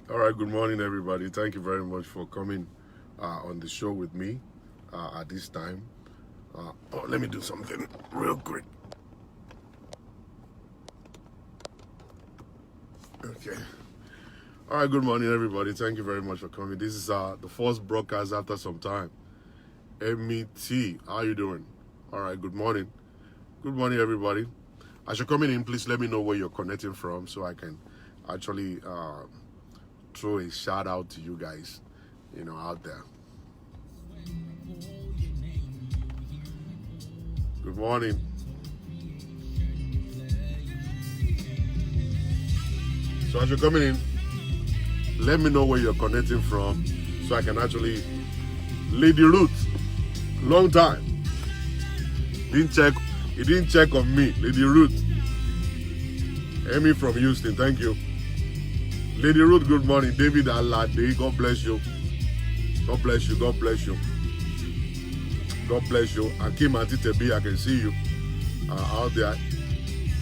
All right, good morning, everybody. Thank you very much for coming on the show with me at this time. Let me do something real quick. Okay. All right, good morning, everybody. Thank you very much for coming. This is the first broadcast after some time. MET, how you doing? All right, good morning. Good morning, everybody. As you're coming in, please let me know where you're connecting from so I can actually throw a shout out to you guys, out there. Good morning. So as you're coming in, let me know where you're connecting from so I can actually lead the route. Long time. He didn't check on me. Lady Ruth. Amy from Houston, thank you. Lady Ruth, good morning. David Alade, God bless you. God bless you. God bless you. God bless you. Akim Antitebi, I can see you out there.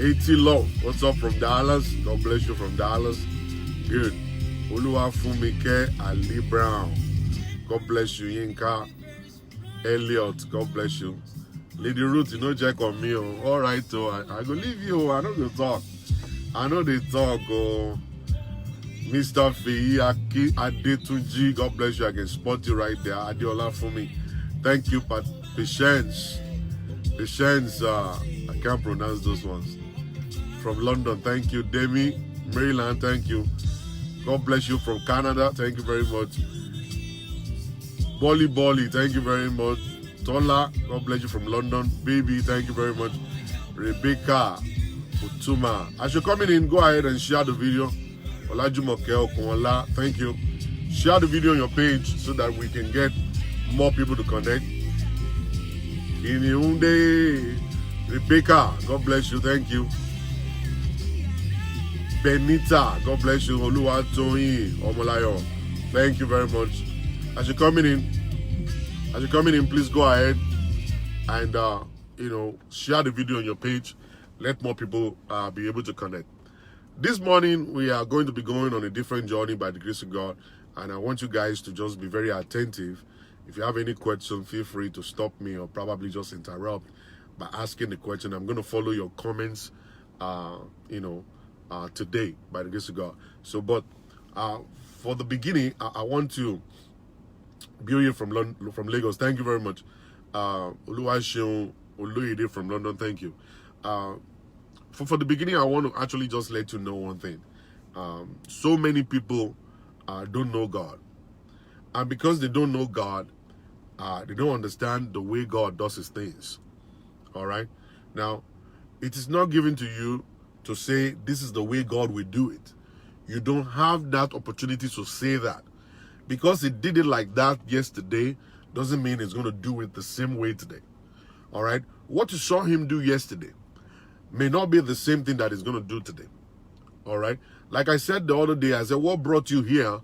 80 Love, what's up from Dallas? God bless you from Dallas. Good. Oluwafumike Ali Brown, God bless you. Yinka Elliot, God bless you. Lady Ruth, you know, check on me. Oh. All right, so I go leave you. I know they talk. Oh. Mr. Feyi Adetunji, God bless you. I can spot you right there. Adiola for me. Thank you, Patience. Patience, I can't pronounce those ones. From London, thank you. Demi, Maryland, thank you. God bless you from Canada. Thank you very much. Bolly, thank you very much. Tola, God bless you from London. Baby, thank you very much. Rebecca Utuma. As you're coming in, go ahead and share the video. Olajumoke Okunla, thank you. Share the video on your page so that we can get more people to connect. Iniunde, Rebecca, God bless you, thank you. Benita, God bless you. Oluwatoyin Omolayo, thank you very much. As you're coming in, please go ahead and share the video on your page. Let more people be able to connect. This morning we are going to be going on a different journey by the grace of God, and I want you guys to just be very attentive. If you have any question, feel free to stop me or probably just interrupt by asking the question. I'm going to follow your comments, today by the grace of God. So, but for the beginning, I want to be from Lagos. Thank you very much. Oluwaseun Oloyede from London. Thank you. For the beginning, I want to actually just let you know one thing. So many people don't know God. And because they don't know God, they don't understand the way God does his things. All right? Now, it is not given to you to say this is the way God will do it. You don't have that opportunity to say that. Because he did it like that yesterday doesn't mean he's going to do it the same way today. All right? What you saw him do yesterday may not be the same thing that he's going to do today. All right? Like I said the other day, I said what brought you here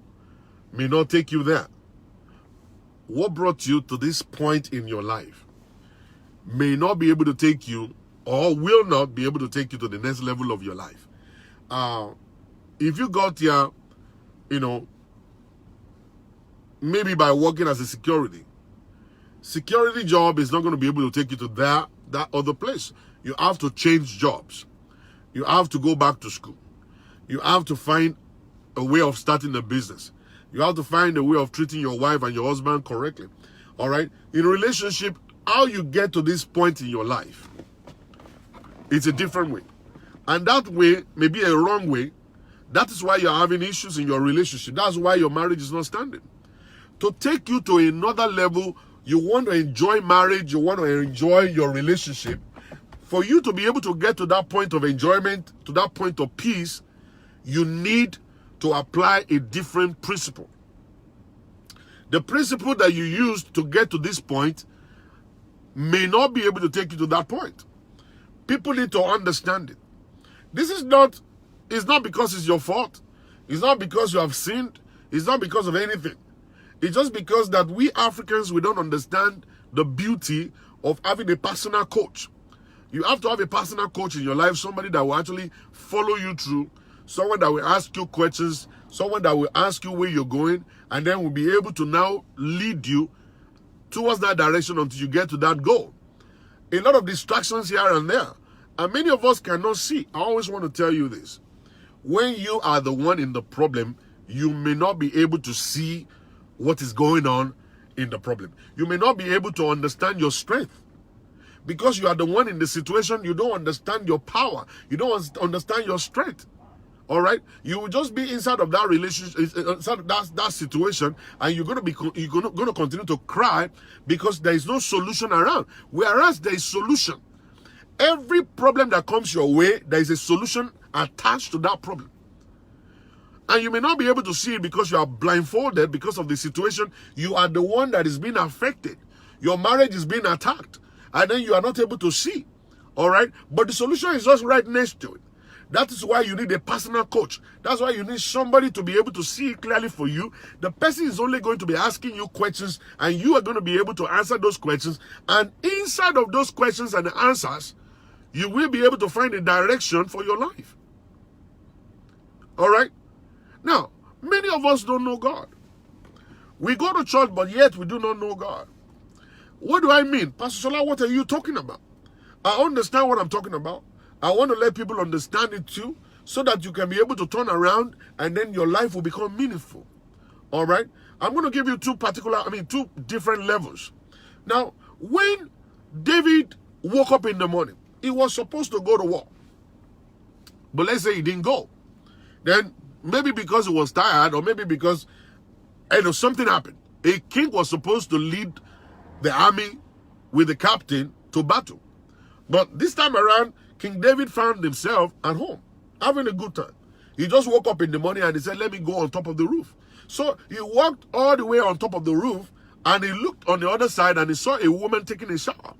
may not take you there. What brought you to this point in your life may not be able to take you or will not be able to take you to the next level of your life. If you got here, maybe by working as a security job is not going to be able to take you to that other place. You have to change jobs. You have to go back to school. You have to find a way of starting a business. You have to find a way of treating your wife and your husband correctly. All right? In a relationship, how you get to this point in your life, it's a different way. And that way may be a wrong way. That is why you're having issues in your relationship. That's why your marriage is not standing. To take you to another level, you want to enjoy marriage, you want to enjoy your relationship. For you to be able to get to that point of enjoyment, to that point of peace, you need to apply a different principle. The principle that you used to get to this point may not be able to take you to that point. People need to understand it. It's not because it's your fault. It's not because you have sinned. It's not because of anything. It's just because that we Africans, we don't understand the beauty of having a personal coach. You have to have a personal coach in your life, somebody that will actually follow you through, someone that will ask you questions, someone that will ask you where you're going, and then will be able to now lead you towards that direction until you get to that goal. A lot of distractions here and there, and many of us cannot see. I always want to tell you this. When you are the one in the problem, you may not be able to see what is going on in the problem. You may not be able to understand your strength. Because you are the one in the situation, you don't understand your power. You don't understand your strength. All right? You will just be inside of that relationship, inside of that situation, and you're going to continue to cry because there is no solution around. Whereas there is solution. Every problem that comes your way, there is a solution attached to that problem. And you may not be able to see it because you are blindfolded because of the situation. You are the one that is being affected. Your marriage is being attacked. And then you are not able to see. All right? But the solution is just right next to it. That is why you need a personal coach. That's why you need somebody to be able to see it clearly for you. The person is only going to be asking you questions, and you are going to be able to answer those questions. And inside of those questions and the answers, you will be able to find a direction for your life. All right? Now, many of us don't know God. We go to church, but yet we do not know God. What do I mean? Pastor Shola, what are you talking about? I understand what I'm talking about. I want to let people understand it too, so that you can be able to turn around and then your life will become meaningful. All right? I'm going to give you two different levels. Now, when David woke up in the morning, he was supposed to go to war. But let's say he didn't go. Then maybe because he was tired, or maybe because something happened. A king was supposed to lead the army with the captain to battle. But this time around, King David found himself at home, having a good time. He just woke up in the morning and he said, let me go on top of the roof. So he walked all the way on top of the roof, and he looked on the other side and he saw a woman taking a shower.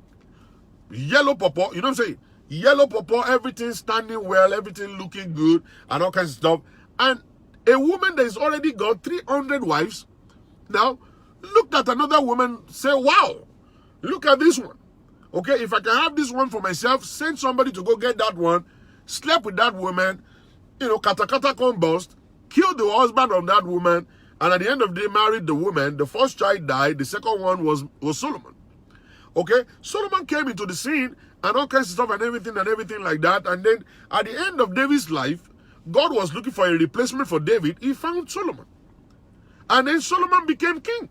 Yellow pawpaw, you know what I'm saying? Yellow pawpaw, everything standing well, everything looking good, and all kinds of stuff. And a woman that has already got 300 wives now looked at another woman, say, wow, look at this one. Okay, if I can have this one for myself, send somebody to go get that one, slept with that woman, kata come bust, killed the husband of that woman, and at the end of the day married the woman. The first child died, the second one was Solomon. Okay, Solomon came into the scene and all kinds of stuff and everything like that. And then at the end of David's life, God was looking for a replacement for David. He found Solomon. And then Solomon became king.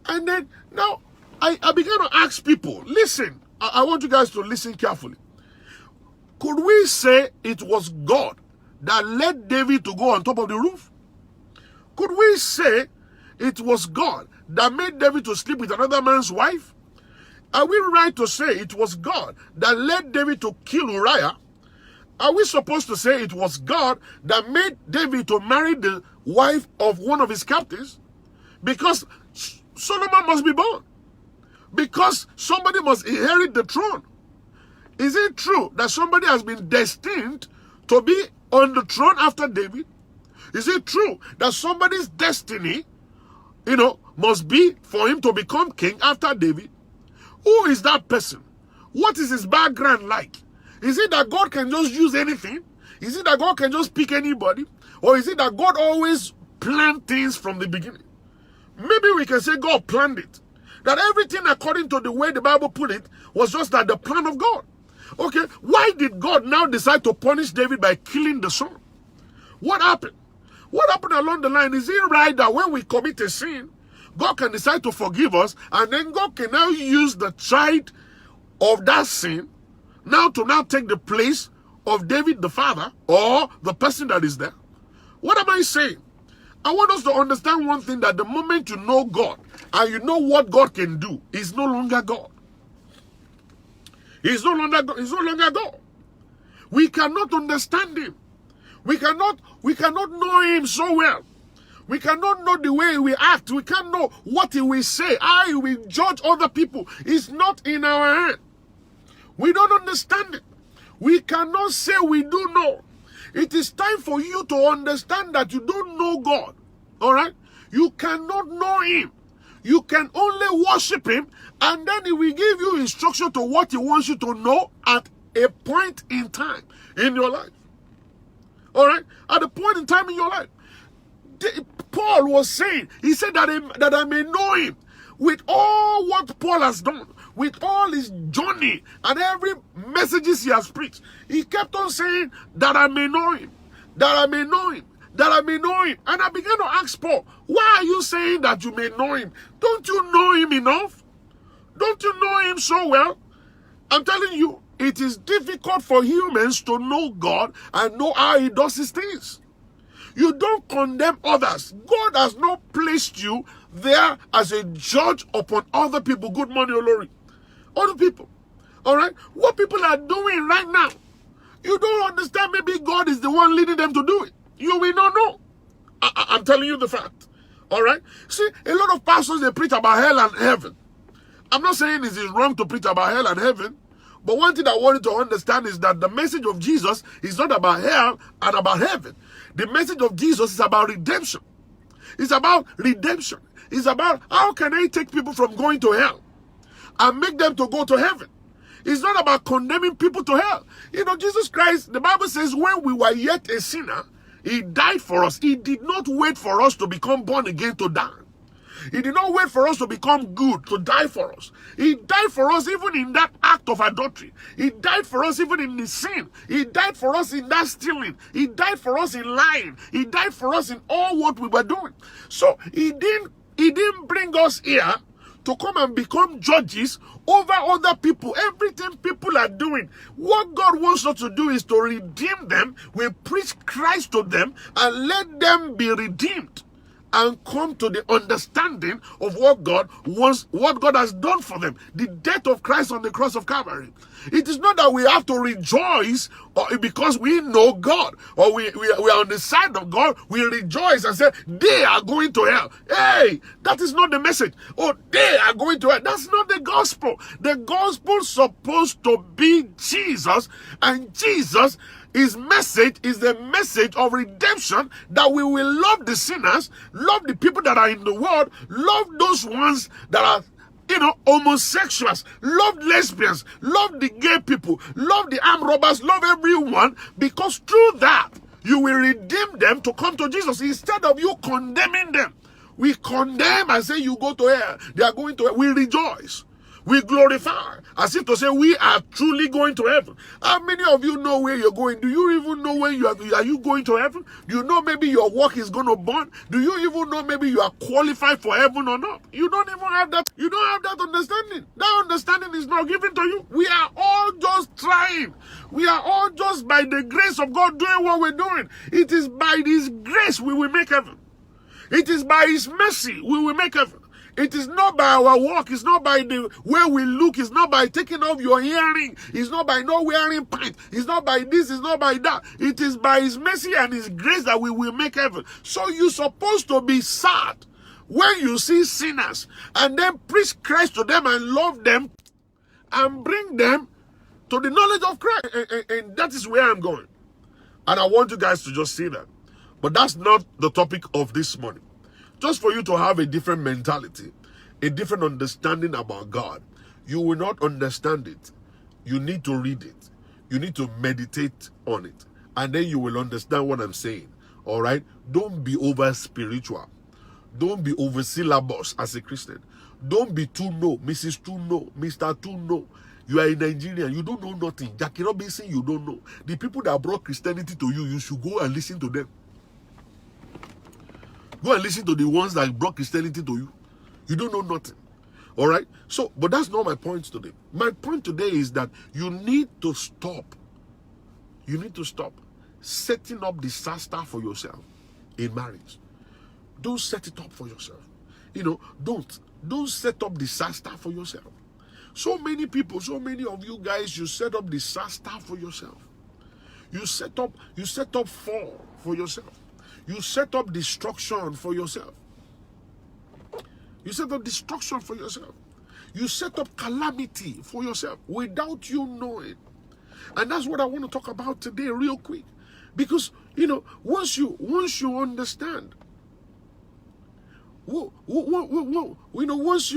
And then now I began to ask people, listen, I want you guys to listen carefully. Could we say it was God that led David to go on top of the roof? Could we say it was God that made David to sleep with another man's wife? Are we right to say it was God that led David to kill Uriah? Are we supposed to say it was God that made David to marry the wife of one of his captains? Because Solomon must be born. Because somebody must inherit the throne. Is it true that somebody has been destined to be on the throne after David? Is it true that somebody's destiny, must be for him to become king after David? Who is that person? What is his background like? Is it that God can just use anything? Is it that God can just pick anybody? Or is it that God always planned things from the beginning? Maybe we can say God planned it. That everything according to the way the Bible put it was just that the plan of God. Okay, why did God now decide to punish David by killing the son? What happened? What happened along the line? Is it right that when we commit a sin, God can decide to forgive us, and then God can now use the child of that sin to take the place of David the father, or the person that is there? What am I saying? I want us to understand one thing, that the moment you know God and you know what God can do, He's no longer God. He's no longer God. We cannot understand Him. We cannot know Him so well. We cannot know the way we act. We can't know what He will say, how He will judge other people. It's not in our hand. We don't understand it. We cannot say we do know. It is time for you to understand that you don't know God. All right? You cannot know Him. You can only worship Him, and then He will give you instruction to what He wants you to know at a point in time in your life. All right? At a point in time in your life. Paul was saying, he said that I may know him with all what Paul has done, with all his journey and every messages he has preached. He kept on saying that I may know him, that I may know him, that I may know him. And I began to ask Paul, why are you saying that you may know him? Don't you know him enough? Don't you know him so well? I'm telling you, it is difficult for humans to know God and know how he does his things. You don't condemn others. God has not placed you there as a judge upon other people. Good morning, Olori. Other people. All right? What people are doing right now, you don't understand. Maybe God is the one leading them to do it. You will not know. I'm telling you the fact. All right? See, a lot of pastors, they preach about hell and heaven. I'm not saying it is wrong to preach about hell and heaven. But one thing I want you to understand is that the message of Jesus is not about hell and about heaven. The message of Jesus is about redemption. It's about redemption. It's about how can I take people from going to hell and make them to go to heaven. It's not about condemning people to hell. You know, Jesus Christ, the Bible says, when we were yet a sinner, he died for us. He did not wait for us to become born again to die. He did not wait for us to become good, to die for us. He died for us even in that act of adultery. He died for us even in the sin. He died for us in that stealing. He died for us in lying. He died for us in all what we were doing. So he didn't bring us here to come and become judges over other people. Everything people are doing, what God wants us to do is to redeem them. We preach Christ to them and let them be redeemed and come to the understanding of what God wants, what God has done for them. The death of Christ on the cross of Calvary. It is not that we have to rejoice because we know God or we are on the side of God. We rejoice and say, they are going to hell. Hey, that is not the message. Oh, they are going to hell. That's not the gospel. The gospel is supposed to be Jesus, and Jesus, his message is the message of redemption, that we will love the sinners, love the people that are in the world, love those ones that are, homosexuals, love lesbians, love the gay people, love the armed robbers, love everyone, because through that, you will redeem them to come to Jesus instead of you condemning them. We condemn and say you go to hell. They are going to hell. We rejoice. We glorify, as if to say we are truly going to heaven. How many of you know where you're going? Do you even know where are you going to heaven? Do you know maybe your work is going to burn? Do you even know maybe you are qualified for heaven or not? You don't even have that. You don't have that understanding. That understanding is not given to you. We are all just trying. We are all just by the grace of God doing what we're doing. It is by His grace we will make heaven. It is by His mercy we will make heaven. It is not by our work. It's not by the way we look. It's not by taking off your hearing. It's not by not wearing pants. It's not by this. It's not by that. It is by His mercy and His grace that we will make heaven. So you're supposed to be sad when you see sinners and then preach Christ to them and love them and bring them to the knowledge of Christ. And that is where I'm going. And I want you guys to just see that. But that's not the topic of this morning. Just for you to have a different mentality, a different understanding about God. You will not understand it. You need to read it. You need to meditate on it. And then you will understand what I'm saying. All right? Don't be over spiritual. Don't be over syllabus as a Christian. Don't be too no, Mrs. Too no, Mr. Too no. You are a Nigerian. You don't know nothing. Jackie Robinson, you don't know. The people that brought Christianity to you, you should go and listen to them. Go and listen to the ones that brought Christianity to you. You don't know nothing. All right? So, but that's not my point today. My point today is that you need to stop. You need to stop setting up disaster for yourself in marriage. Don't set it up for yourself. Don't set up disaster for yourself. So many people, so many of you guys, you set up disaster for yourself. You set up fall for yourself. You set up destruction for yourself. You set up destruction for yourself. You set up calamity for yourself without you knowing. And that's what I want to talk about today real quick. Because, once you understand, once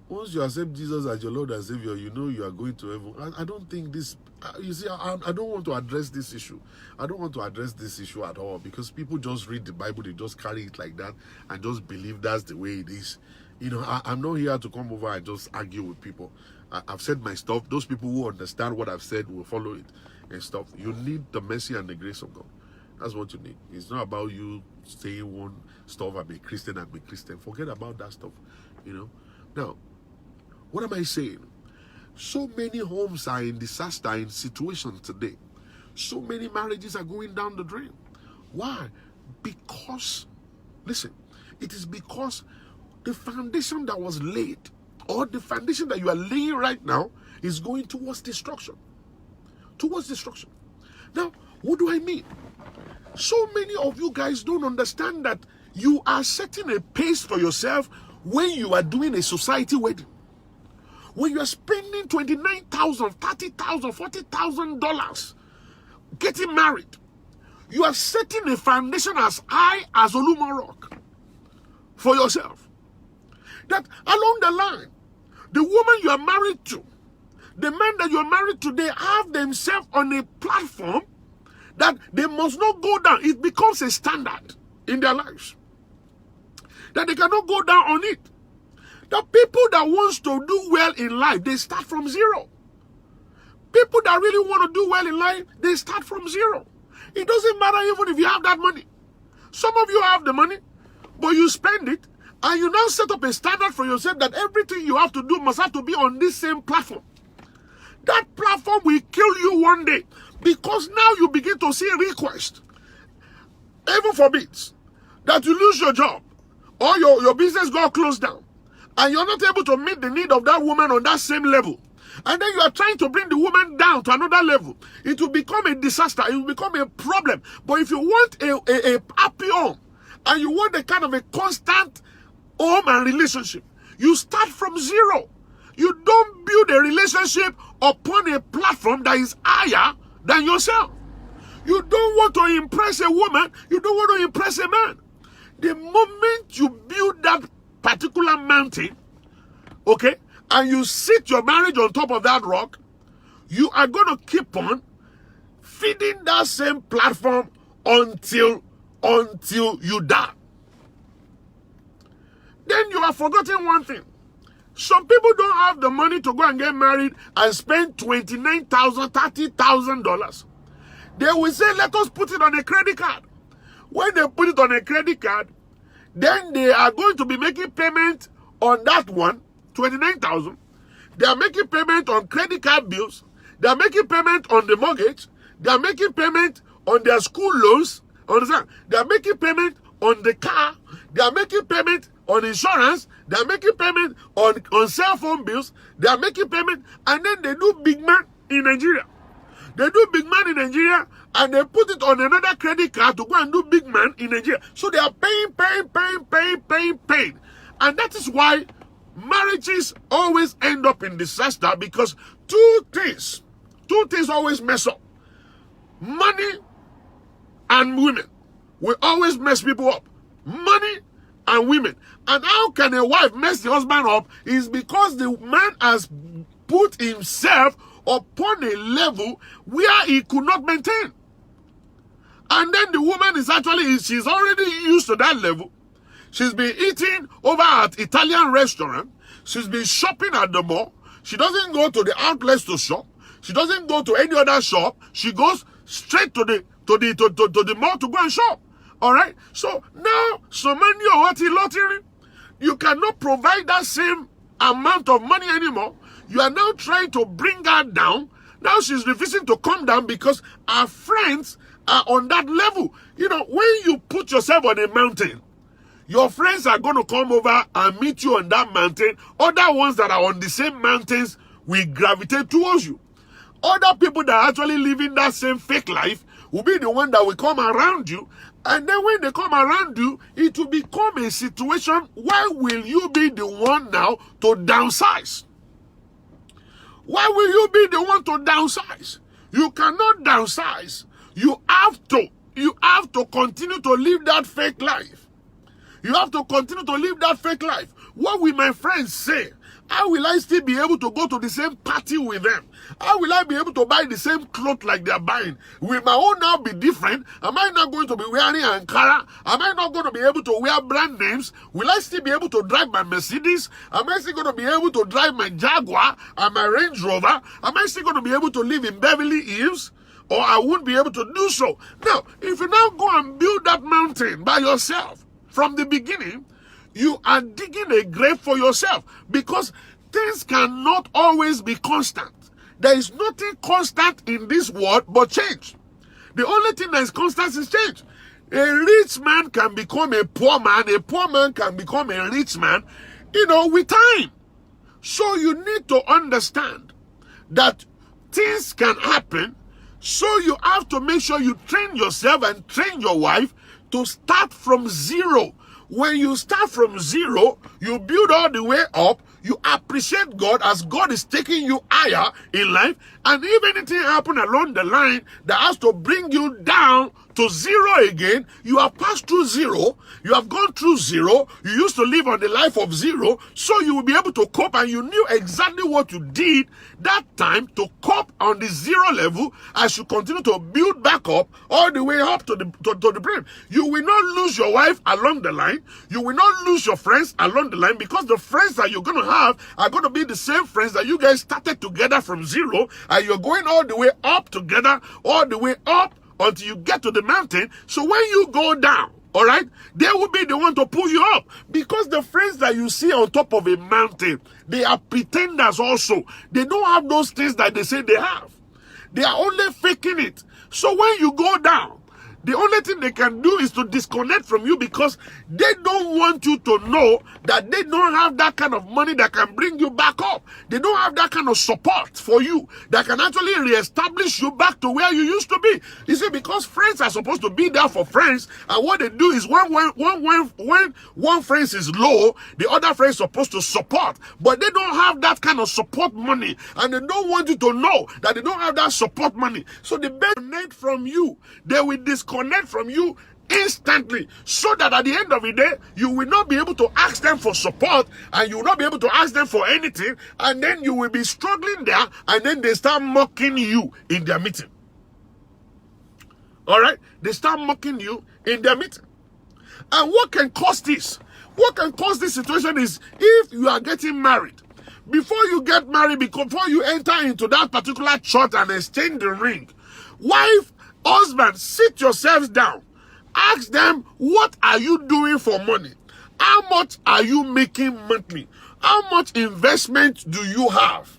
Once you accept Jesus as your Lord and Savior, you know you are going to heaven. I don't think this, you see, I don't want to address this issue. I don't want to address this issue at all, because people just read the Bible, they just carry it like that and just believe that's the way it is. You know, I'm not here to come over and just argue with people. I've said my stuff. Those people who understand what I've said will follow it and stuff. You need the mercy and the grace of God. That's what you need. It's not about you saying one stuff, I'm a Christian, I'm a Christian. Forget about that stuff, you know. Now, what am I saying? So many homes are in disaster, in situation today. So many marriages are going down the drain. Why? Because, listen, it is because the foundation that was laid, or the foundation that you are laying right now, is going towards destruction. Towards destruction. Now, what do I mean? So many of you guys don't understand that you are setting a pace for yourself when you are doing a society wedding. When you are spending $29,000, $30,000, $40,000 getting married, you are setting a foundation as high as Oluma Rock for yourself. That along the line, the woman you are married to, the man that you are married to, they have themselves on a platform that they must not go down. It becomes a standard in their lives, that they cannot go down on it. The people that wants to do well in life, they start from zero. People that really want to do well in life, they start from zero. It doesn't matter even if you have that money. Some of you have the money, but you spend it, and you now set up a standard for yourself that everything you have to do must have to be on this same platform. That platform will kill you one day, because now you begin to see requests. Heaven forbids that you lose your job, or your business got closed down, and you're not able to meet the need of that woman on that same level. And then you are trying to bring the woman down to another level. It will become a disaster. It will become a problem. But if you want a happy home, and you want a kind of a constant home and relationship, you start from zero. You don't build a relationship upon a platform that is higher than yourself. You don't want to impress a woman. You don't want to impress a man. The moment you build that particular mountain, okay, and you sit your marriage on top of that rock, you are going to keep on feeding that same platform until you die. Then you have forgotten one thing. Some people don't have the money to go and get married and spend $29,000, $30,000. They will say, let us put it on a credit card. When they put it on a credit card, then they are going to be making payment on that one, $29,000. They are making payment on credit card bills. They are making payment on the mortgage. They are making payment on their school loans. Understand? They are making payment on the car. They are making payment on insurance. They are making payment on cell phone bills. They are making payment, and then they do big man in Nigeria. They do big man in Nigeria, and they put it on another credit card to go and do big man in Nigeria. So they are paying. And that is why marriages always end up in disaster, because two things always mess up. Money and women will always mess people up. Money and women. And how can a wife mess the husband up? Is because the man has put himself upon a level where he could not maintain. And then the woman she's already used to that level. She's been eating over at Italian restaurant. She's been shopping at the mall. She doesn't go to the outlets to shop. She doesn't go to any other shop. She goes straight to the mall to go and shop. All right? So now, you cannot provide that same amount of money anymore. You are now trying to bring her down. Now she's refusing to come down because her friends are on that level. You know, when you put yourself on a mountain, your friends are going to come over and meet you on that mountain. Other ones that are on the same mountains will gravitate towards you. Other people that are actually living that same fake life will be the one that will come around you. And then when they come around you, it will become a situation where will you be the one now to downsize? Why will you be the one to downsize? You cannot downsize. You have to continue to live that fake life. You have to continue to live that fake life. What will my friends say? How will I still be able to go to the same party with them? How will I be able to buy the same clothes like they are buying? Will my own now be different? Am I not going to be wearing Ankara? Am I not going to be able to wear brand names? Will I still be able to drive my Mercedes? Am I still going to be able to drive my Jaguar and my Range Rover? Am I still going to be able to live in Beverly Hills? Or I won't be able to do so. Now, if you now go and build that mountain by yourself from the beginning, you are digging a grave for yourself, because things cannot always be constant. There is nothing constant in this world but change. The only thing that is constant is change. A rich man can become a poor man can become a rich man, with time. So you need to understand that things can happen. So you have to make sure you train yourself and train your wife to start from zero. When you start from zero, you build all the way up. You appreciate God as God is taking you higher in life. And if anything happens along the line that has to bring you down to zero again, you have passed through zero. You have gone through zero. You used to live on the life of zero. So you will be able to cope, and you knew exactly what you did that time to cope on the zero level as you continue to build back up all the way up to the brain. You will not lose your wife along the line. You will not lose your friends along the line, because the friends that you're going to have are going to be the same friends that you guys started together from zero, and you're going all the way up together, all the way up until you get to the mountain. So when you go down, all right, they will be the one to pull you up, because the friends that you see on top of a mountain, they are pretenders also. They don't have those things that they say they have. They are only faking it. So when you go down, the only thing they can do is to disconnect from you, because they don't want you to know that they don't have that kind of money that can bring you back up. They don't have that kind of support for you that can actually reestablish you back to where you used to be. You see, because friends are supposed to be there for friends, and what they do is when one friend is low, the other friend is supposed to support. But they don't have that kind of support money, and they don't want you to know that they don't have that support money. So they disconnect from you. They will disconnect from you instantly, so that at the end of the day, you will not be able to ask them for support, and you will not be able to ask them for anything, and then you will be struggling there, and then they start mocking you in their meeting. All right? They start mocking you in their meeting. And what can cause this? What can cause this situation is if you are getting married. Before you get married, before you enter into that particular church and exchange the ring, wife, husband, sit yourselves down. Ask them, what are you doing for money? How much are you making monthly? How much investment do you have?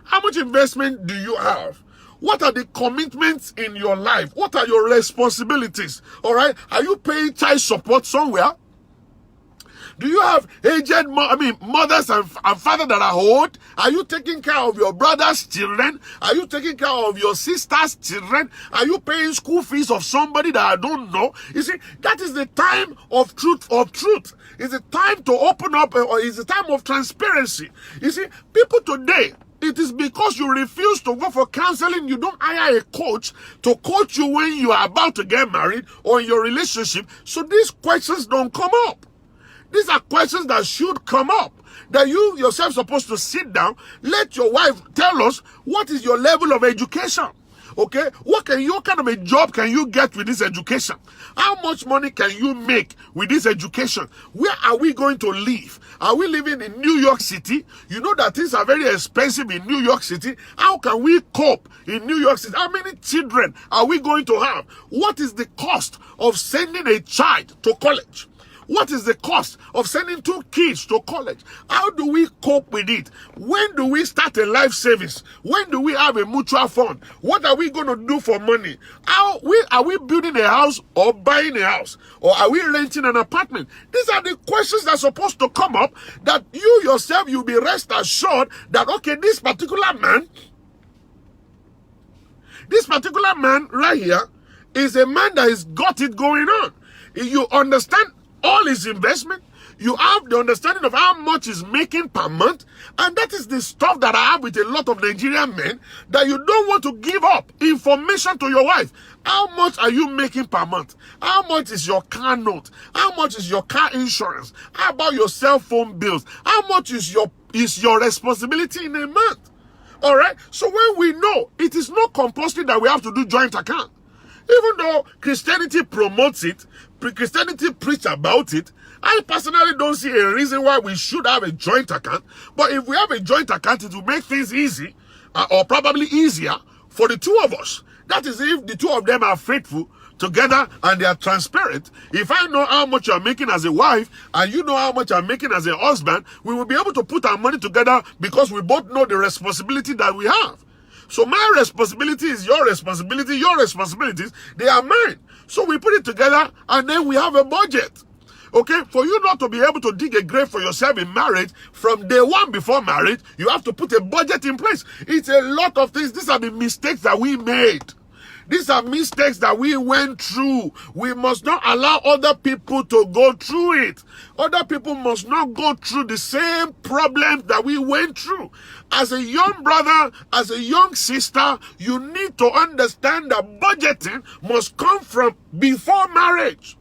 How much investment do you have? What are the commitments in your life? What are your responsibilities? All right? Are you paying child support somewhere? Do you have aged mothers and fathers that are old? Are you taking care of your brother's children? Are you taking care of your sister's children? Are you paying school fees of somebody that I don't know? You see, that is the time of truth. It's a time to open up, or it's a time of transparency. You see, people today, it is because you refuse to go for counseling. You don't hire a coach to coach you when you are about to get married or in your relationship. So these questions don't come up. These are questions that should come up. That you yourself supposed to sit down. Let your wife tell us, what is your level of education? Okay? What kind of a job can you get with this education? How much money can you make with this education? Where are we going to live? Are we living in New York City? You know that things are very expensive in New York City. How can we cope in New York City? How many children are we going to have? What is the cost of sending a child to college? What is the cost of sending 2 kids to college? How do we cope with it? When do we start a life savings? When do we have a mutual fund? What are we going to do for money? Are we building a house or buying a house? Or are we renting an apartment? These are the questions that are supposed to come up, that you yourself, you'll be rest assured that, okay, this particular man right here is a man that has got it going on. You understand all his investment. You have the understanding of how much is making per month. And that is the stuff that I have with a lot of Nigerian men, that you don't want to give up information to your wife. How much are you making per month? How much is your car note? How much is your car insurance? How about your cell phone bills? How much is your responsibility in a month? All right? So when we know, it is not compulsory that we have to do joint account. Even though Christianity promotes it, Christianity preach about it, I personally don't see a reason why we should have a joint account. But if we have a joint account, it will make things easy, or probably easier for the two of us. That is, if the two of them are faithful together and they are transparent. If I know how much you are making as a wife and you know how much I'm making as a husband, we will be able to put our money together because we both know the responsibility that we have. So my responsibility is your responsibility, your responsibilities, they are mine. So we put it together and then we have a budget. Okay, for you not to be able to dig a grave for yourself in marriage from day one before marriage, you have to put a budget in place. It's a lot of things. These are the mistakes that we made. These are mistakes that we went through. We must not allow other people to go through it. Other people must not go through the same problems that we went through. As a young brother, as a young sister, you need to understand that budgeting must come from before marriage.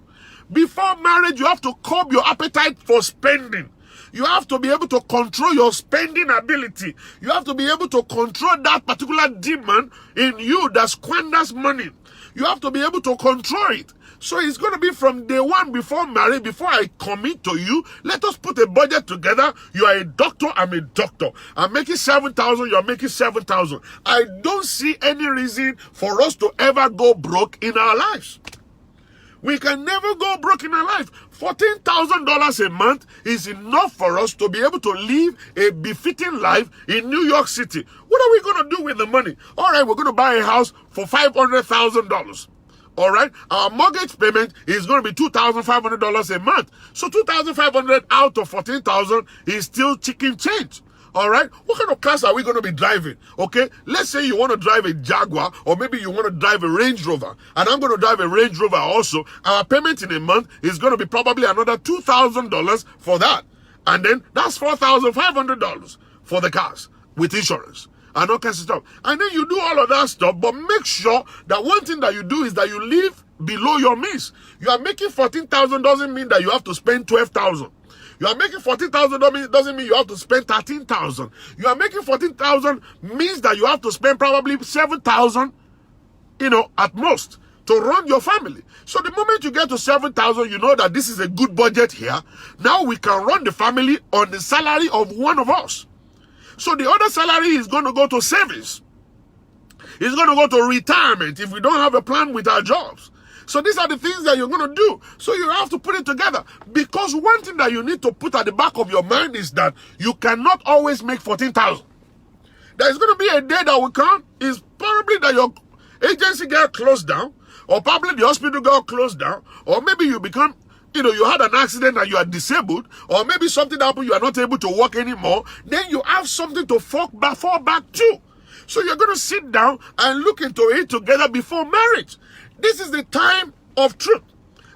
Before marriage, you have to curb your appetite for spending. You have to be able to control your spending ability. You have to be able to control that particular demon in you that squanders money. You have to be able to control it. So it's going to be from day one before marriage, before I commit to you. Let us put a budget together. You are a doctor, I'm a doctor. I'm making 7,000, you're making 7,000. I don't see any reason for us to ever go broke in our lives. We can never go broke in our life. $14,000 a month is enough for us to be able to live a befitting life in New York City. What are we going to do with the money? All right, we're going to buy a house for $500,000. All right, our mortgage payment is going to be $2,500 a month. So $2,500 out of $14,000 is still chicken change. All right, what kind of cars are we going to be driving? Okay, let's say you want to drive a Jaguar, or maybe you want to drive a Range Rover, and I'm going to drive a Range Rover also. Our payment in a month is going to be probably another $2,000 for that, and then that's $4,500 for the cars with insurance and all kinds of stuff. And then you do all of that stuff, but make sure that one thing that you do is that you live below your means. You are making $14,000 doesn't mean that you have to spend $12,000. You are making $14,000 doesn't mean you have to spend $13,000. You are making $14,000 means that you have to spend probably $7,000, at most, to run your family. So the moment you get to $7,000, you know that this is a good budget here. Now we can run the family on the salary of one of us. So the other salary is going to go to savings. It's going to go to retirement if we don't have a plan with our jobs. So these are the things that you're going to do. So you have to put it together. Because one thing that you need to put at the back of your mind is that you cannot always make $14,000. There's going to be a day that will come. Is probably that your agency get closed down. Or probably the hospital got closed down. Or maybe you become, you had an accident and you are disabled. Or maybe something happened, you are not able to walk anymore. Then you have something to fall back to. So you're going to sit down and look into it together before marriage. This is the time of truth,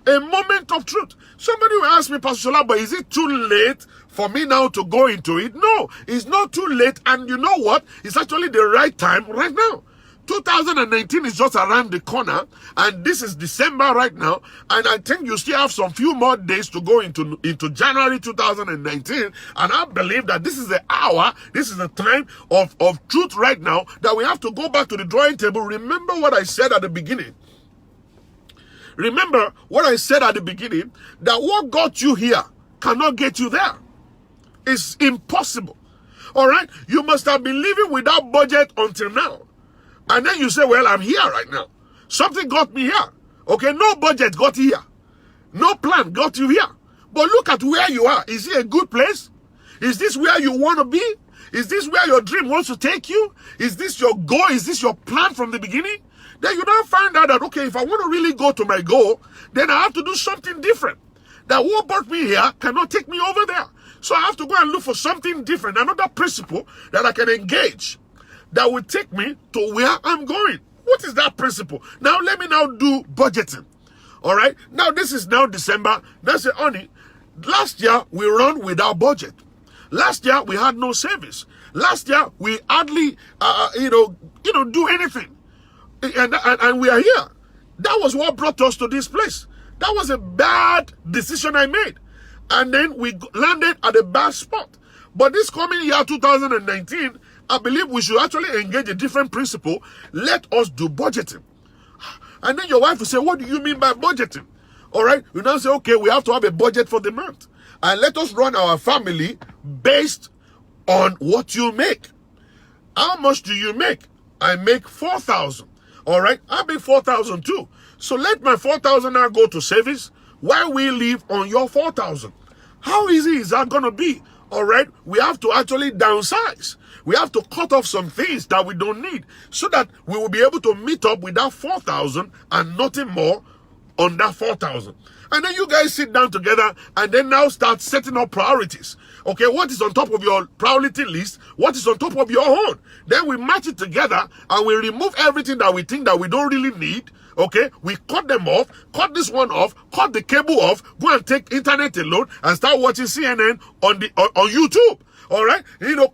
a moment of truth. Somebody will ask me, Pastor Shola, but is it too late for me now to go into it? No, it's not too late. And you know what? It's actually the right time right now. 2019 is just around the corner, and this is December right now, and I think you still have some few more days to go into January 2019, and I believe that this is the hour, this is the time of truth right now, that we have to go back to the drawing table. Remember what I said at the beginning. Remember what I said at the beginning, that what got you here cannot get you there. It's impossible. All right? You must have been living without budget until now. And then you say, well, I'm here right now. Something got me here. Okay, no budget got you here. No plan got you here. But look at where you are. Is it a good place? Is this where you want to be? Is this where your dream wants to take you? Is this your goal? Is this your plan from the beginning? Then you now find out that, okay, if I want to really go to my goal, then I have to do something different. That what brought me here cannot take me over there. So I have to go and look for something different, another principle that I can engage that will take me to where I'm going. What is that principle? Now, let me now do budgeting. All right? Now, this is now December. Now, say, honey, Last year, we run without budget. Last year, we had no savings. Last year, we hardly, do anything. And we are here. That was what brought us to this place. That was a bad decision I made. And then we landed at a bad spot. But this coming year, 2019, I believe we should actually engage a different principle. Let us do budgeting. And then your wife will say, what do you mean by budgeting? All right. You now say, okay, we have to have a budget for the month. And let us run our family based on what you make. How much do you make? I make 4,000. All right. I make 4,000 too. So let my 4,000 now go to savings while we live on your 4,000. How easy is that going to be? All right. We have to actually downsize. We have to cut off some things that we don't need so that we will be able to meet up with that 4,000 and nothing more on that 4,000. And then you guys sit down together and then now start setting up priorities. Okay, what is on top of your priority list? What is on top of your own? Then we match it together and we remove everything that we think that we don't really need. Okay, we cut them off, cut this one off, cut the cable off, go and take internet alone and start watching CNN on YouTube. All right,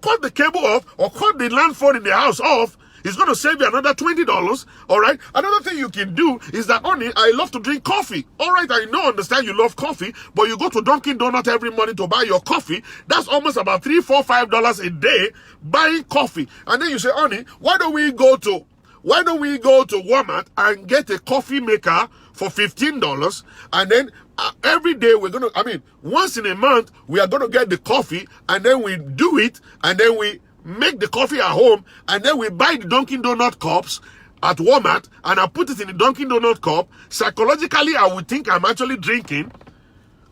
cut the cable off or cut the land phone in the house off. It's going to save you another $20. All right. Another thing you can do is that, honey, I love to drink coffee. All right. I know, understand you love coffee, but you go to Dunkin' Donuts every morning to buy your coffee. That's almost about $3, $4, $5 a day buying coffee. And then you say, honey, why don't we go to Walmart and get a coffee maker for $15? And then every day once in a month, we are going to get the coffee and then we do it and then we make the coffee at home, and then we buy the Dunkin' Donut cups at Walmart, and I put it in the Dunkin' Donut cup. Psychologically, I would think I'm actually drinking.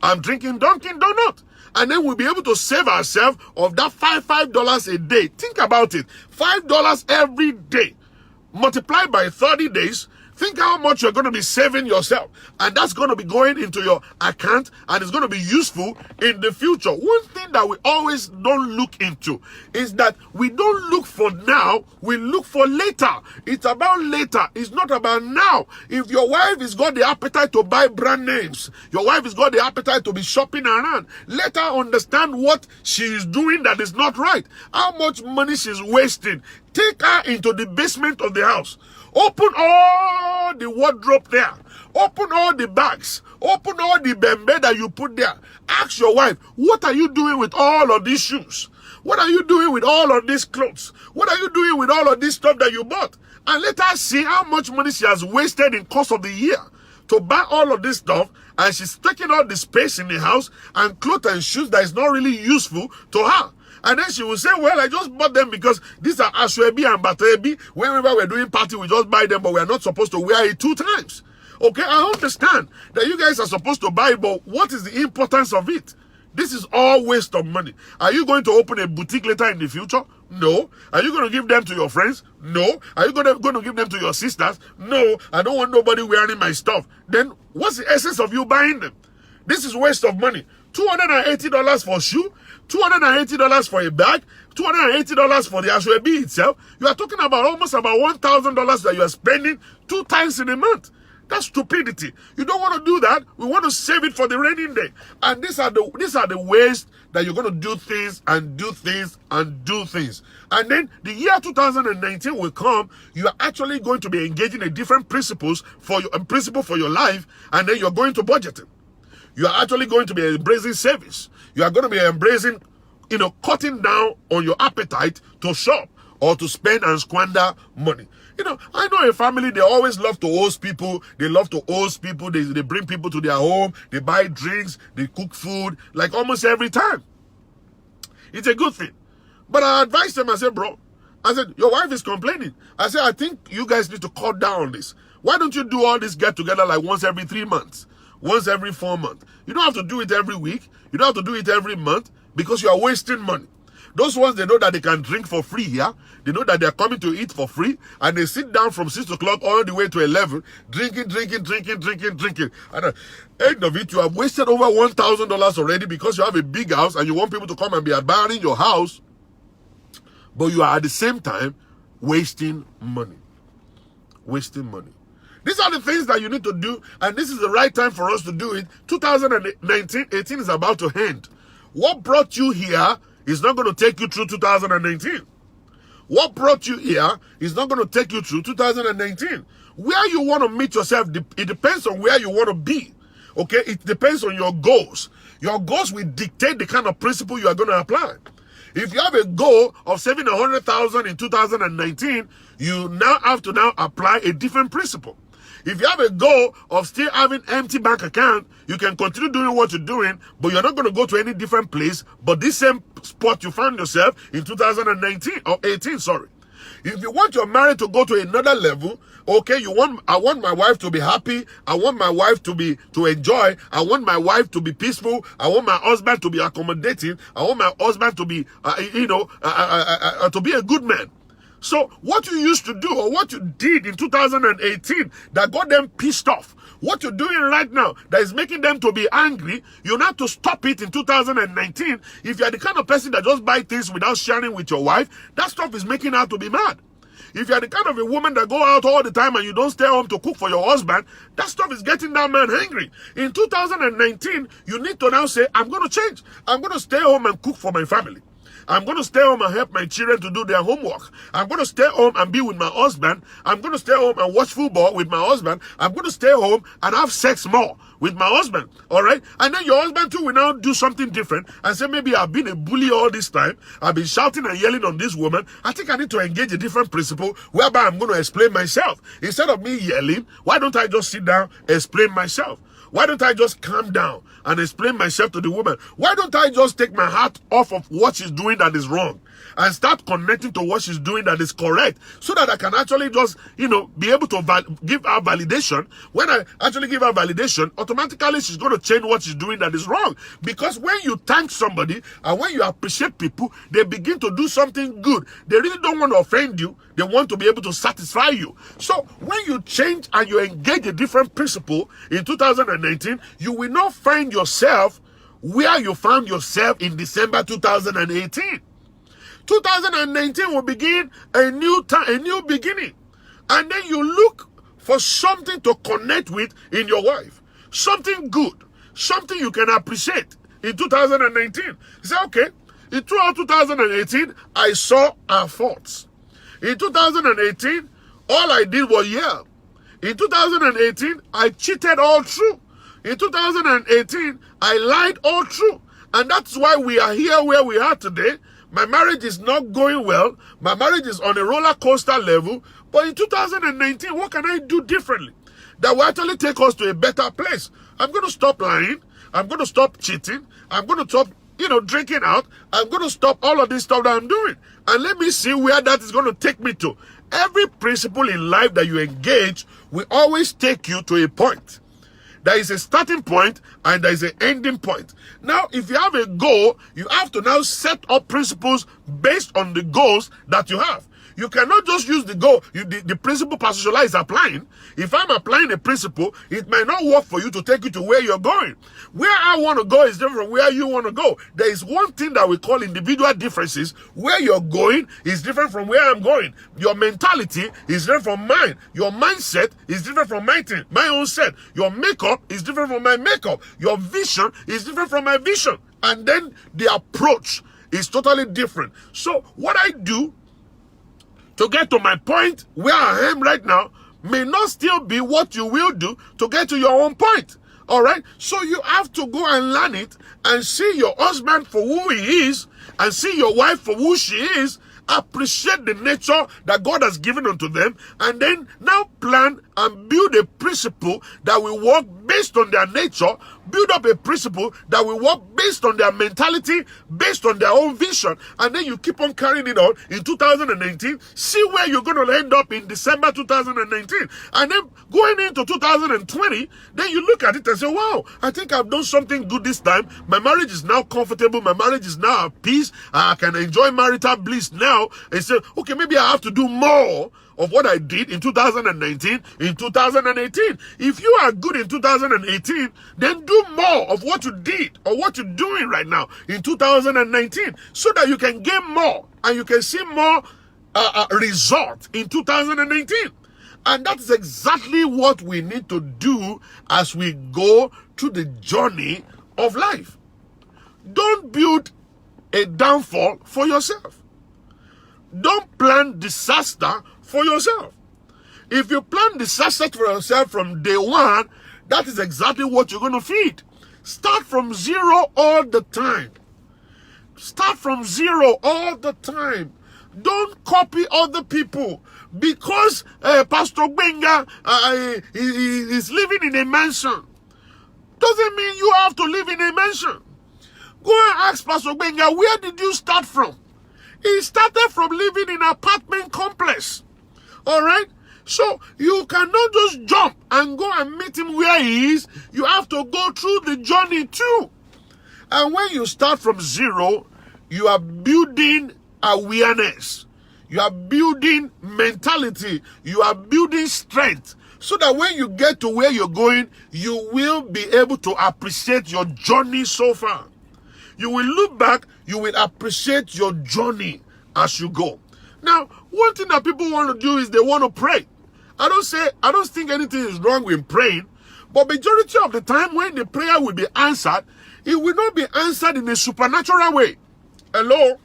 I'm drinking Dunkin' Donut. And then we'll be able to save ourselves of that $5 a day. Think about it. $5 every day. Multiplied by 30 days. Think how much you're going to be saving yourself. And that's going to be going into your account and it's going to be useful in the future. One thing that we always don't look into is that we don't look for now, we look for later. It's about later. It's not about now. If your wife has got the appetite to buy brand names, your wife has got the appetite to be shopping around, let her understand what she is doing that is not right. How much money she's wasting. Take her into the basement of the house. Open all the wardrobe there. Open all the bags. Open all the bembe that you put there. Ask your wife, what are you doing with all of these shoes? What are you doing with all of these clothes? What are you doing with all of this stuff that you bought? And let her see how much money she has wasted in course of the year to buy all of this stuff. And she's taking all the space in the house and clothes and shoes that is not really useful to her. And then she will say, well, I just bought them because these are Ashwebi and Batebi. Whenever we're doing party, we just buy them, but we're not supposed to wear it 2 times. Okay, I understand that you guys are supposed to buy it, but what is the importance of it? This is all waste of money. Are you going to open a boutique later in the future? No. Are you going to give them to your friends? No. Are you going to give them to your sisters? No. I don't want nobody wearing my stuff. Then what's the essence of you buying them? This is waste of money. $280 for shoe, $280 for a bag, $280 for the Ashwebi itself. You are talking about almost about $1,000 that you are spending 2 times in a month. That's stupidity. You don't want to do that. We want to save it for the raining day. And these are the ways that you're going to do things and do things and do things. And then the year 2019 will come. You are actually going to be engaging in different principles for your life, and then you're going to budgeting. You are actually going to be embracing service. You are going to be embracing, cutting down on your appetite to shop or to spend and squander money. I know a family, they always love to host people. They love to host people. They bring people to their home. They buy drinks. They cook food, like almost every time. It's a good thing. But I advised them, I said, bro, your wife is complaining. I said, I think you guys need to cut down on this. Why don't you do all this get together like once every 3 months? Once every 4 months. You don't have to do it every week. You don't have to do it every month because you are wasting money. Those ones, they know that they can drink for free here. They know that they're coming to eat for free. And they sit down from 6 o'clock all the way to 11, drinking. And at the end of it, you have wasted over $1,000 already because you have a big house and you want people to come and be admiring your house. But you are at the same time wasting money. Wasting money. These are the things that you need to do, and this is the right time for us to do it. 2018 is about to end. What brought you here is not going to take you through 2019. What brought you here is not going to take you through 2019. Where you want to meet yourself, it depends on where you want to be. Okay, it depends on your goals. Your goals will dictate the kind of principle you are going to apply. If you have a goal of saving 100,000 in 2019, you now have to now apply a different principle. If you have a goal of still having empty bank account, you can continue doing what you're doing, but you're not going to go to any different place, but this same spot you found yourself in 2019 or 18, sorry. If you want your marriage to go to another level, okay, I want my wife to be happy. I want my wife to enjoy. I want my wife to be peaceful. I want my husband to be accommodating. I want my husband to be, to be a good man. So what you used to do or what you did in 2018 that got them pissed off, what you're doing right now that is making them to be angry, you have to stop it in 2019. If you're the kind of person that just buy things without sharing with your wife, that stuff is making her to be mad. If you're the kind of a woman that go out all the time and you don't stay home to cook for your husband, that stuff is getting that man angry. In 2019, you need to now say, I'm going to change. I'm going to stay home and cook for my family. I'm going to stay home and help my children to do their homework. I'm going to stay home and be with my husband. I'm going to stay home and watch football with my husband. I'm going to stay home and have sex more with my husband. All right? And then your husband too will now do something different and say, maybe I've been a bully all this time. I've been shouting and yelling on this woman. I think I need to engage a different principle whereby I'm going to explain myself. Instead of me yelling, why don't I just sit down and explain myself? Why don't I just calm down and explain myself to the woman? Why don't I just take my heart off of what she's doing that is wrong and start connecting to what she's doing that is correct, so that I can actually just, be able to give her validation. When I actually give her validation, automatically she's going to change what she's doing that is wrong. Because when you thank somebody and when you appreciate people, they begin to do something good. They really don't want to offend you. They want to be able to satisfy you. So when you change and you engage a different principle in 2019, you will not find yourself where you found yourself in December 2018. 2019 will begin a new time, a new beginning. And then you look for something to connect with in your wife. Something good. Something you can appreciate in 2019. You say, okay, throughout 2018, I saw our faults. In 2018, all I did was yell. In 2018, I cheated all through. In 2018, I lied all through. And that's why we are here where we are today. My marriage is not going well. My marriage is on a roller coaster level. But in 2019, what can I do differently that will actually take us to a better place? I'm going to stop lying. I'm going to stop cheating. I'm going to stop, drinking out. I'm going to stop all of this stuff that I'm doing. And let me see where that is going to take me to. Every principle in life that you engage will always take you to a point. There is a starting point and there is an ending point. Now, if you have a goal, you have to now set up principles based on the goals that you have. You cannot just use the goal, the principle Pastor Shola is applying. If I'm applying a principle, it might not work for you to take you to where you're going. Where I want to go is different from where you want to go. There is one thing that we call individual differences. Where you're going is different from where I'm going. Your mentality is different from mine. Your mindset is different from my own set. Your makeup is different from my makeup. Your vision is different from my vision. And then the approach is totally different. So what I do to get to my point where I am right now may not still be what you will do to get to your own point. All right? So you have to go and learn it and see your husband for who he is and see your wife for who she is. Appreciate the nature that God has given unto them, and then now plan and build a principle that will work based on their nature. Build up a principle that will work based on their mentality, based on their own vision, and then you keep on carrying it on in 2019. See where you're going to end up in December 2019. And then going into 2020, then you look at it and say, wow, I think I've done something good this time. My marriage is now comfortable. My marriage is now at peace. I can enjoy marital bliss now. And say, okay, maybe I have to do more of what I did in 2019, in 2018. If you are good in 2018, then do more of what you did or what you're doing right now in 2019 so that you can gain more and you can see more result in 2019. And that is exactly what we need to do as we go through the journey of life. Don't build a downfall for yourself. Don't plan disaster for yourself. If you plan disaster for yourself from day one, that is exactly what you're going to feed. Start from zero all the time. Start from zero all the time. Don't copy other people. Because Pastor Benga is living in a mansion, doesn't mean you have to live in a mansion. Go and ask Pastor Benga, where did you start from? He started from living in an apartment complex. Alright? So you cannot just jump and go and meet him where he is. You have to go through the journey too. And when you start from zero, you are building awareness. You are building mentality. You are building strength. So that when you get to where you're going, you will be able to appreciate your journey so far. You will look back, you will appreciate your journey as you go. Now, one thing that people want to do is they want to pray. I don't think anything is wrong with praying, but majority of the time when the prayer will be answered, it will not be answered in a supernatural way. Hello?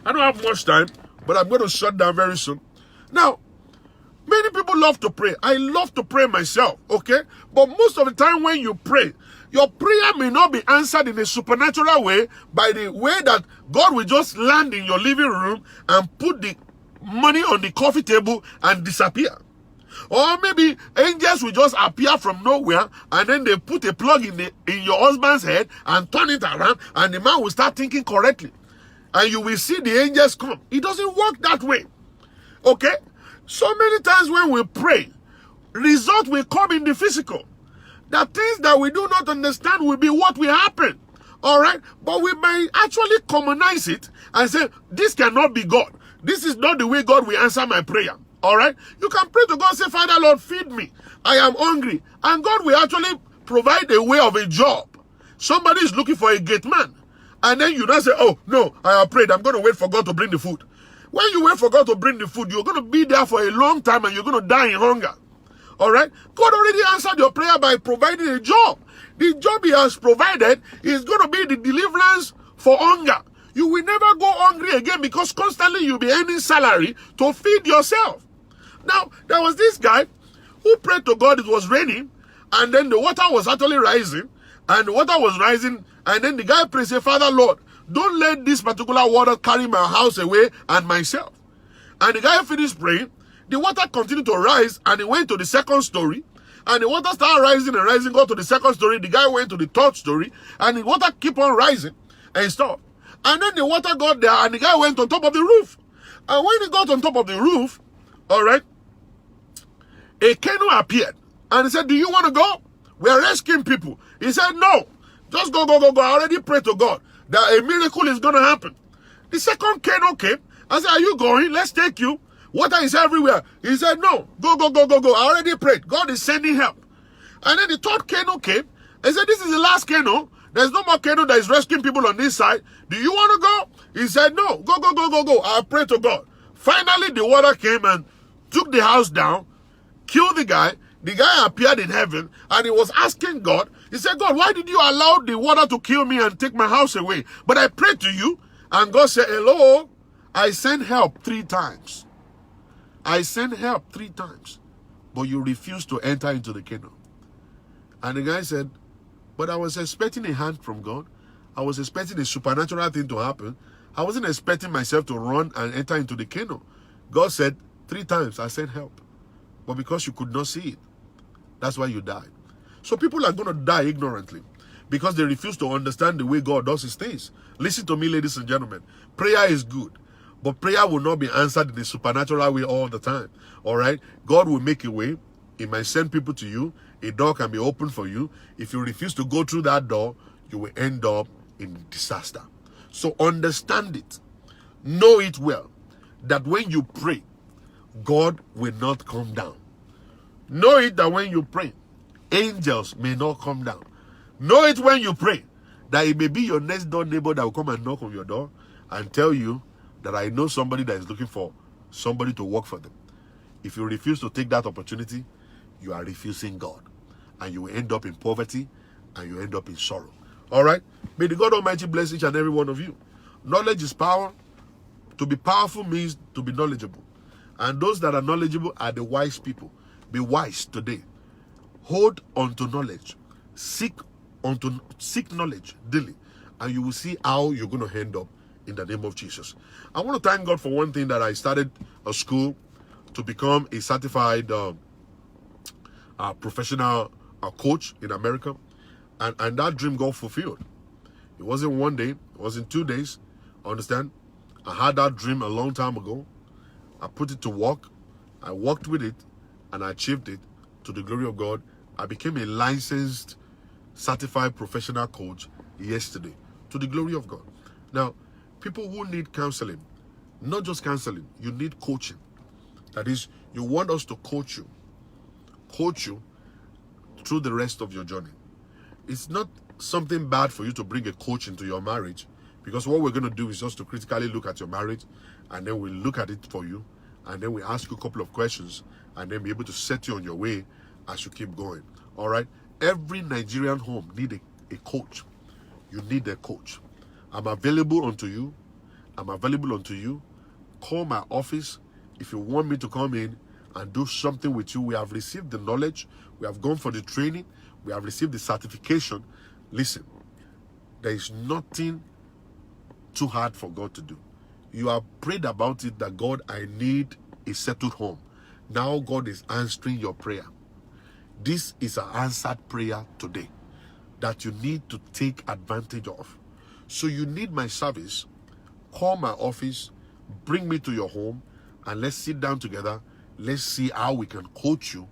I don't have much time, but I'm going to shut down very soon. Now, many people love to pray. I love to pray myself, okay? But most of the time when you pray, your prayer may not be answered in a supernatural way by the way that God will just land in your living room and put the money on the coffee table and disappear. Or maybe angels will just appear from nowhere and then they put a plug in your husband's head and turn it around and the man will start thinking correctly. And you will see the angels come. It doesn't work that way. Okay? So many times when we pray, result will come in the physical. The things that we do not understand will be what will happen. Alright? But we may actually commonize it and say, this cannot be God. This is not the way God will answer my prayer. Alright? You can pray to God, say, Father, Lord, feed me. I am hungry. And God will actually provide a way of a job. Somebody is looking for a gate man. And then you now say, oh, no, I have prayed. I'm going to wait for God to bring the food. When you wait for God to bring the food, you're going to be there for a long time and you're going to die in hunger. Alright? God already answered your prayer by providing a job. The job he has provided is going to be the deliverance for hunger. You will never go hungry again because constantly you'll be earning salary to feed yourself. Now, there was this guy who prayed to God. It was raining and then the water was actually rising and the water was rising and then the guy prayed, say, Father, Lord, don't let this particular water carry my house away and myself. And the guy finished praying. The water continued to rise and it went to the second story. And the water started rising and rising, got to the second story. The guy went to the third story and the water kept on rising and stopped. And then the water got there and the guy went on top of the roof. And when he got on top of the roof, alright, a canoe appeared. And he said, do you want to go? We are rescuing people. He said, no, just go. I already prayed to God that a miracle is going to happen. The second canoe came. I said, are you going? Let's take you. Water is everywhere. He said, no, go. I already prayed. God is sending help. And then the third canoe came. He said, this is the last canoe. There's no more canoe that is rescuing people on this side. Do you want to go? He said, no, go. I prayed to God. Finally, the water came and took the house down, killed the guy. The guy appeared in heaven and he was asking God. He said, God, why did you allow the water to kill me and take my house away? But I prayed to you. And God said, hello, I sent help 3 times. I sent help 3 times, but you refused to enter into the kingdom. And the guy said, but I was expecting a hand from God. I was expecting a supernatural thing to happen. I wasn't expecting myself to run and enter into the kingdom. God said, 3 times I sent help, but because you could not see it, that's why you died. So people are going to die ignorantly because they refuse to understand the way God does his things. Listen to me, ladies and gentlemen. Prayer is good. But prayer will not be answered in a supernatural way all the time. Alright? God will make a way. He might send people to you. A door can be opened for you. If you refuse to go through that door, you will end up in disaster. So understand it. Know it well. That when you pray, God will not come down. Know it that when you pray, angels may not come down. Know it when you pray, that it may be your next door neighbor that will come and knock on your door and tell you that I know somebody that is looking for somebody to work for them. If you refuse to take that opportunity, you are refusing God. And you will end up in poverty, and you end up in sorrow. All right? May the God Almighty bless each and every one of you. Knowledge is power. To be powerful means to be knowledgeable. And those that are knowledgeable are the wise people. Be wise today. Hold on to knowledge. Seek knowledge daily. And you will see how you're going to end up in the name of Jesus. I want to thank God for one thing, that I started a school to become a certified professional coach in America. And that dream got fulfilled. It wasn't one day. It wasn't 2 days. Understand? I had that dream a long time ago. I put it to work. I worked with it. And I achieved it to the glory of God. I became a licensed, certified professional coach yesterday to the glory of God. Now, people who need counseling, not just counseling, you need coaching. That is, you want us to coach you through the rest of your journey. It's not something bad for you to bring a coach into your marriage, because what we're going to do is just to critically look at your marriage, and then we look at it for you, and then we ask you a couple of questions, and then be able to set you on your way as you keep going. All right? Every Nigerian home needs a coach. You need a coach. I'm available unto you. Call my office if you want me to come in and do something with you. We have received the knowledge. We have gone for the training. We have received the certification. Listen, there is nothing too hard for God to do. You have prayed about it, that God, I need a settled home. Now God is answering your prayer. This is an answered prayer today that you need to take advantage of. So you need my service. Call my office, bring me to your home, and let's sit down together. Let's see how we can coach you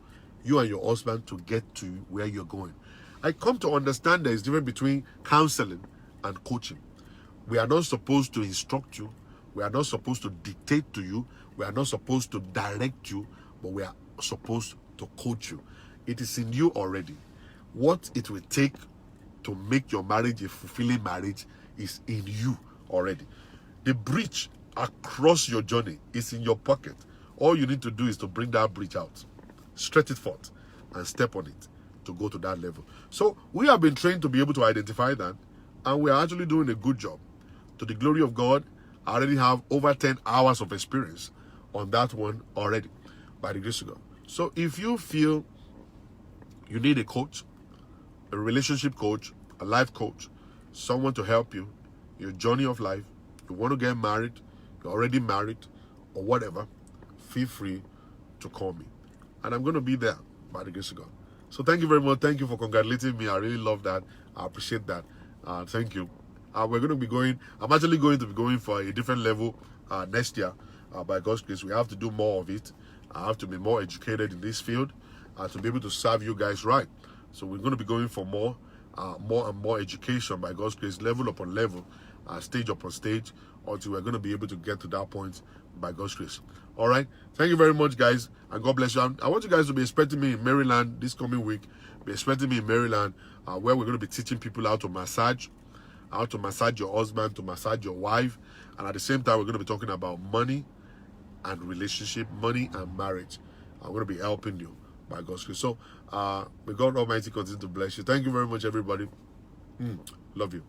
and your husband, to get to where you're going. I come to understand there is a difference between counseling and coaching. We are not supposed to instruct you. We are not supposed to dictate to you. We are not supposed to direct you, but we are supposed to coach you. It is in you already. What it will take to make your marriage a fulfilling marriage is in you already. The bridge across your journey is in your pocket. All you need to do is to bring that bridge out, stretch it forth, and step on it to go to that level. So we have been trained to be able to identify that, and we are actually doing a good job. To the glory of God, I already have over 10 hours of experience on that one already, by the grace of God. So if you feel you need a coach, a relationship coach, a life coach, someone to help you, your journey of life, you want to get married, you're already married, or whatever, feel free to call me. And I'm going to be there, by the grace of God. So thank you very much. Thank you for congratulating me. I really love that. I appreciate that. Thank you. We're going to be going, I'm actually going to be going for a different level next year. By God's grace, we have to do more of it. I have to be more educated in this field to be able to serve you guys right. So we're going to be going for more and more education, by God's grace, level upon level, stage upon stage, until we're going to be able to get to that point, by God's grace. All right. Thank you very much, guys, and God bless you. I want you guys to be expecting me in Maryland this coming week. Be expecting me in Maryland, where we're going to be teaching people how to massage your husband, to massage your wife, and at the same time, we're going to be talking about money and relationship, money and marriage. I'm going to be helping you, by God's grace. So, may God Almighty continue to bless you. Thank you very much, everybody. Love you.